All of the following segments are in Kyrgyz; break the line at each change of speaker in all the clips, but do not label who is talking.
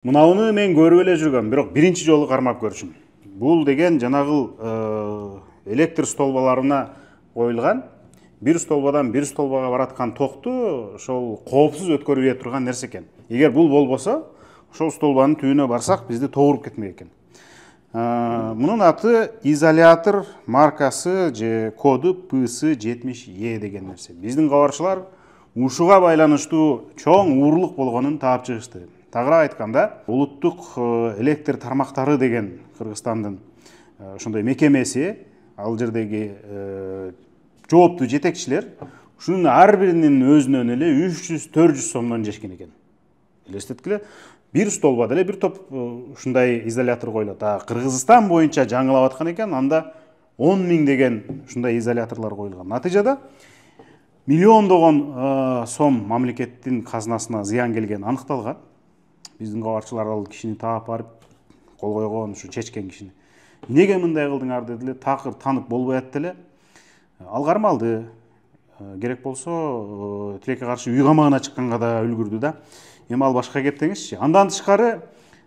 Мынауны мен көрүп эле жүргөм, бирок биринчи жолу кармап көрүшүм. Бул деген жанагыл электр столбаларына коюлган, бир столбадан бир столбага бараткан токту ошол коопсуз өткөрүп ийе турган нерсе экен. Эгер бул болбосо, ошол столбанын түбүнө барсак, бизди тогуруп кетмек экен. Мунун аты изолятор маркасы же коду PS70E деген нерсе. Биздин кабарчылар ушуга байланыштуу чоң уурулук болгонун таап чыгышты. Тагыраак айтканда, улуттук электр тармактары деген Кыргызстандын ошондой мекемеси, ал жердеги жооптуу жетекчилер ушунун ар биринин өзүнөн эле 300-400 сомдон жешкен экен. Элестеткиле, бир столбада эле бир топ ушундай изолятор коюлат. Кыргызстан боюнча жаңылап аткан экен, анда 10 000 деген ушундай изоляторлор коюлган. Натыйжада миллиондогон сом мамлекеттин казынасына зыян келгени аныкталган. Биздин кабарчылар ал кишини таап барып кол койгон, ушу чечкен кишини. Неге мындай кылдыңар дедиле, такыр танып болбой атты эле. Ал кармалды. Керек болсо тилекке каршы үй камагына чыкканга да үлгүрдү да. Эми ал башка кеп деңизчи. Андан тышкары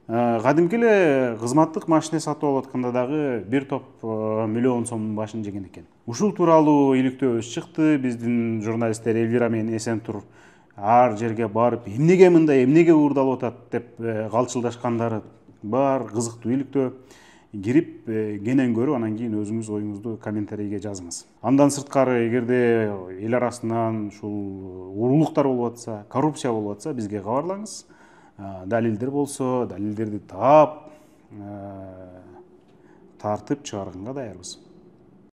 кадимки эле кызматтык машина сатып алып атканда дагы бир топ миллион сомдун башын жеген экен. Ушул тууралуу иликтөөбүз чыкты. Биздин журналисттер Элвира менен Эсентур ар жерге барып, эмнеге мындай, эмнеге уурдалып атат деп калчылдашкандары бар, кызыктуу иликтөө. Кирип, кенен көрүп, анан кийин өзүңүз оюңузду комментарийге жазыңыз. Андан сырткары, эгерде эл арасынан ушул уурулуктар болуп атса, коррупция болуп атса, бизге кабарлаңыз. Далилдер болсо, далилдерди таап, тартып чыгарганга даярбыз.